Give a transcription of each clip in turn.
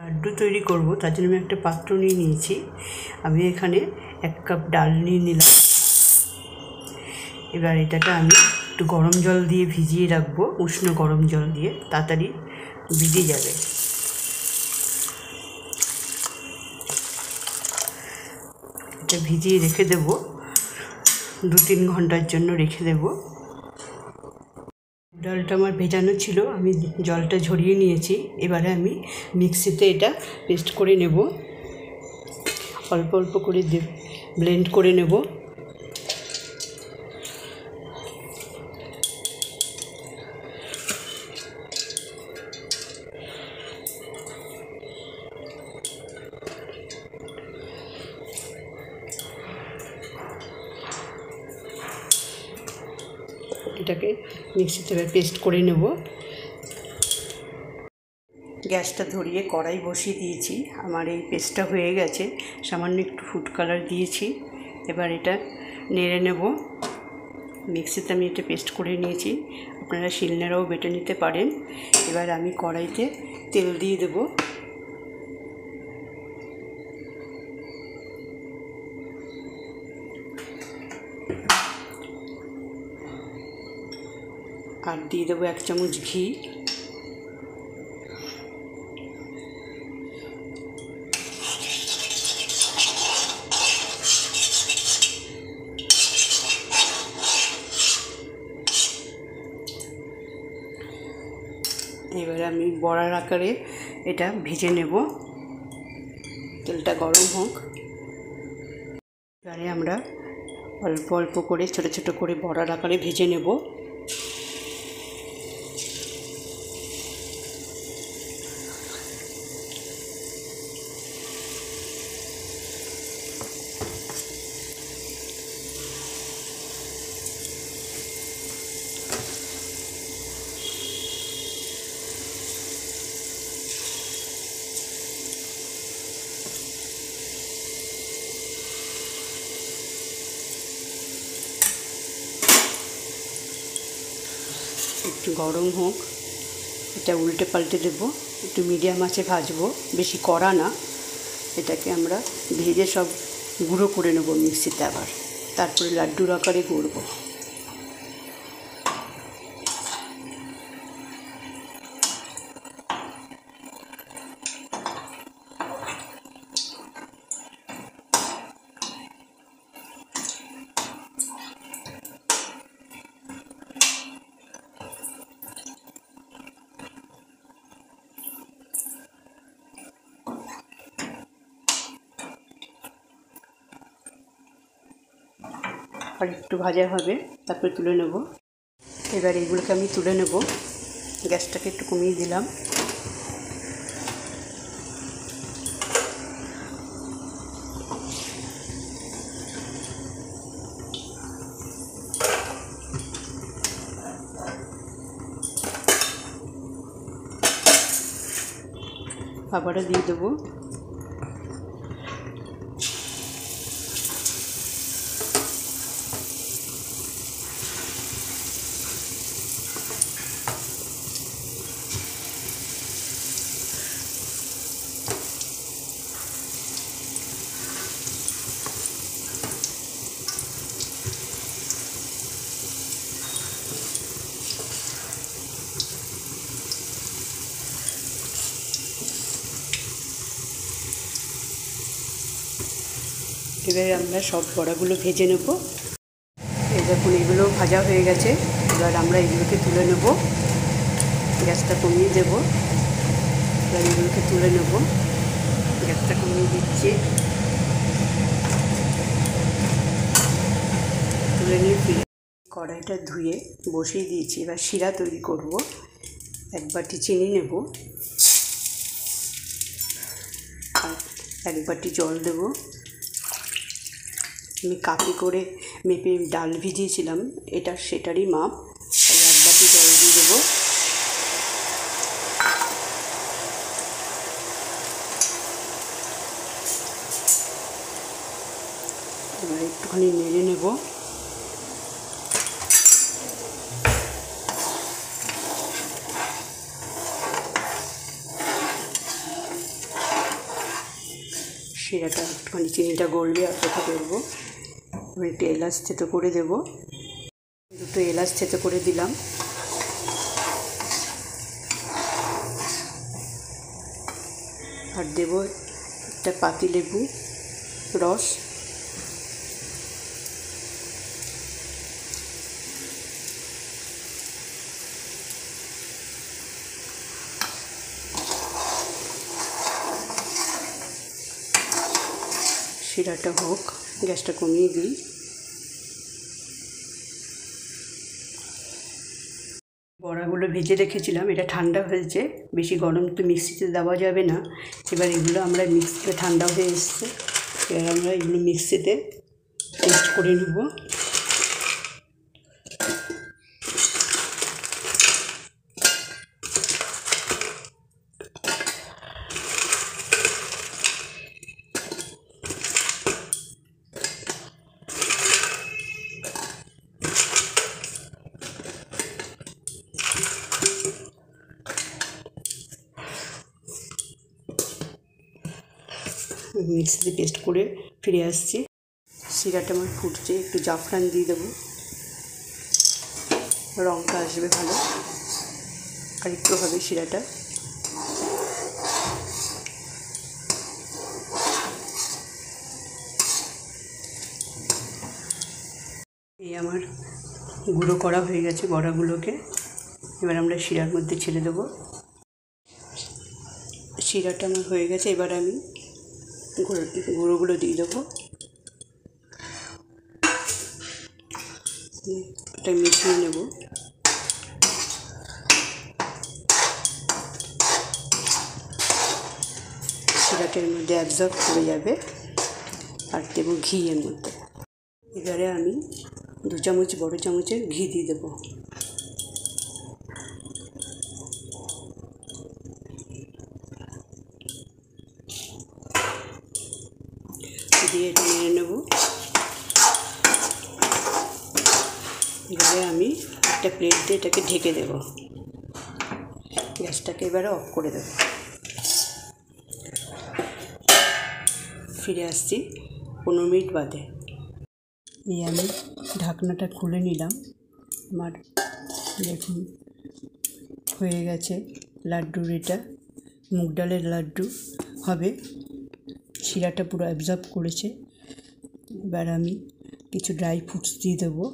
লাড্ডু তৈরি করব, তার জন্য আমি একটা পাত্র নিয়ে নিয়েছি। আমি এখানে 1 কাপ ডাল নিয়ে নিলাম। এবার এটাকে আমি একটু গরম জল দিয়ে ভিজিয়ে রাখবো, উষ্ণ গরম জল দিয়ে, তাড়াতাড়ি ভিজে যাবে। এটা ভিজিয়ে রেখে দেব, 2-3 ঘন্টার জন্য রেখে দেব। ডালটা আমার ভেজানো ছিল, আমি জলটা ঝরিয়ে নিয়েছি। এবারে আমি মিক্সিতে এটা পেস্ট করে নেব, অল্প অল্প করে ব্লেন্ড করে নেব। এটাকে মিক্সিতে পেস্ট করে নেব। গ্যাসটা ধরিয়ে কড়াই বসিয়ে দিয়েছি। আমার এই পেস্টটা হয়ে গেছে, সামান্য একটু ফুড কালার দিয়েছি। এবার এটা নেড়ে নেব। মিক্সিতে আমি এটা পেস্ট করে নিয়েছি, আপনারা শিলনোড়াও বেটে নিতে পারেন। এবার আমি কড়াইতে তেল দিয়ে দেব। আর দিয়ে দেবো 1 চামচ ঘি। এবারে আমি বড়ার আকারে এটা ভেজে নেব। তেলটা গরম হোক। এবারে আমরা অল্প অল্প করে ছোট ছোট করে বড়ার আকারে ভেজে নেব। একটু গরম হোক, এটা উল্টে পাল্টে দেবো। একটু মিডিয়াম আঁচে ভাজবো, বেশি কড়া না। এটাকে আমরা ভেজে সব গুঁড়ো করে নেব মিক্সিতে, আবার তারপরে লাড্ডুর আকারে গড়ব। আর একটু ভাজা হবে, তারপরে তুলে নেব। এবার এগুলোকে আমি তুলে নেব। গ্যাসটাকে একটু কমিয়ে দিলাম। আবারও দিয়ে দেবো। এবারে আমরা সব বড়াগুলো ভেজে নেব। এই দেখুন, এগুলো ভাজা হয়ে গেছে। এবার আমরা এগুলোকে তুলে নেব। গ্যাসটা কমিয়ে দেব। এবার এগুলোকে তুলে নেব। গ্যাসটা কমিয়ে দিচ্ছি। তুলে নিয়ে ফিরে কড়াইটা ধুয়ে বসিয়ে দিয়েছি। এবার শিরা তৈরি করব। 1 বাটি চিনি নেব, আর 1 বাটি জল দেব। আমি কাপে করে মেপে ডাল ভিজিয়েছিলাম, এটা সেটারই মাপ। 1 বাটি জল দিয়ে দেবো। এবার একটুখানি নেড়ে নেব। শিরাটা একটুখানি চিনিটা গলবে অপেক্ষা করবো। আমি একটু এলাচ থেতো করে দেবো, দুটো এলাচ থেতো করে দিলাম। আর দেবো একটা পাতিলেবু রস, শিরাটা হোক, গ্যাসটা কমিয়ে দিই। বড়াগুলো ভেজে রেখেছিলাম, এটা ঠান্ডা হয়েছে, বেশি গরম তো মিক্সিতে দেওয়া যাবে না। এবার এগুলো আমরা মিক্সিতে ঠান্ডা হয়ে এসছে, এবার আমরা এগুলো মিক্সিতে পেস্ট করে নেব। মিক্সিতে পেস্ট করে ফিরে আসছি। শিরাটা আমার ফুটছে, একটু জাফরান দিয়ে দেবো, রঙটা আসবে ভালো। আর একটু হবে শিরাটা। এই আমার গুঁড়ো করা হয়ে গেছে বড়াগুলোকে, এবার আমরা শিরার মধ্যে ছেড়ে দেবো। শিরাটা আমার হয়ে গেছে, এবার আমি গুঁড়োগুলো দিয়ে দেবো। এটা মিশিয়ে নেব। শিরাটার মধ্যে অ্যাবজর্ব করে যাবে। আর দেবো ঘি এর মধ্যে। এবারে আমি 2 চামচ বড় চামচের ঘি দিয়ে দেবো। দিয়ে এটা নিয়ে নেব। এবারে আমি একটা প্লেট দিয়ে এটাকে ঢেকে দেব। গ্যাসটাকে এবারে অফ করে দেব। ফিরে আসছি 15 মিনিট বাদে। এই আমি ঢাকনাটা খুলে নিলাম। আমার দেখুন হয়ে গেছে লাড্ডুর, এটা মুগ ডালের লাড্ডু হবে। শিরাটা পুরো অ্যাবজর্ব করেছে। এবার আমি কিছু ড্রাই ফ্রুটস দিয়ে দেবো।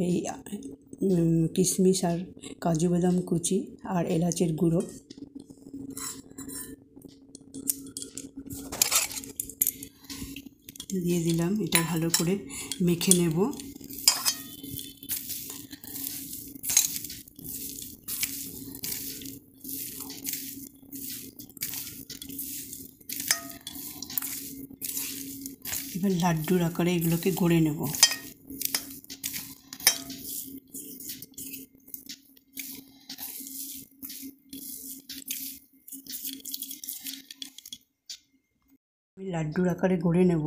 এই কিশমিশ আর কাজু বাদাম কুচি আর এলাচের গুঁড়ো। দিয়ে দিলাম, এটা ভালো করে মেখে নেব। এবার লাড্ডুর আকারে এগুলোকে গড়ে নেব। লাড্ডুর আকারে গড়ে নেব।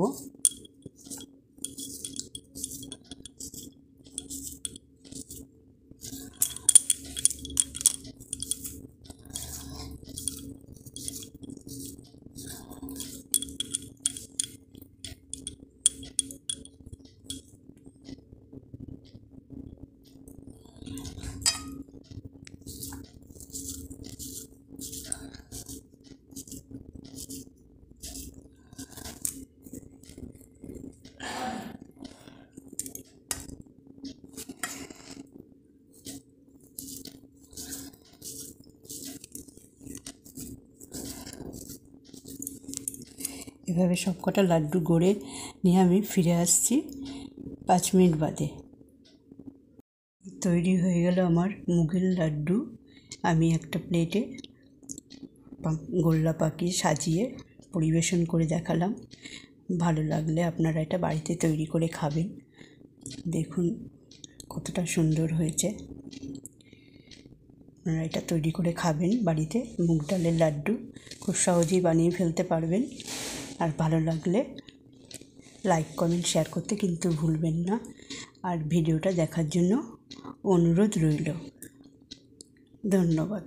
এভাবে সবকটা লাড্ডু গড়ে নিয়ে আমি ফিরে আসছি 5 মিনিট বাদে। তৈরি হয়ে গেল আমার মুগের লাড্ডু। আমি একটা প্লেটে গোল্লা পাকিয়ে সাজিয়ে পরিবেশন করে দেখালাম। ভালো লাগলে আপনারা এটা বাড়িতে তৈরি করে খাবেন। দেখুন কতটা সুন্দর হয়েছে। আপনারা এটা তৈরি করে খাবেন বাড়িতে। মুগ ডালের লাড্ডু খুব সহজেই বানিয়ে ফেলতে পারবেন। আর ভালো লাগলে লাইক কমেন্ট শেয়ার করতে কিন্তু ভুলবেন না। আর ভিডিওটা দেখার জন্য অনুরোধ রইল। ধন্যবাদ।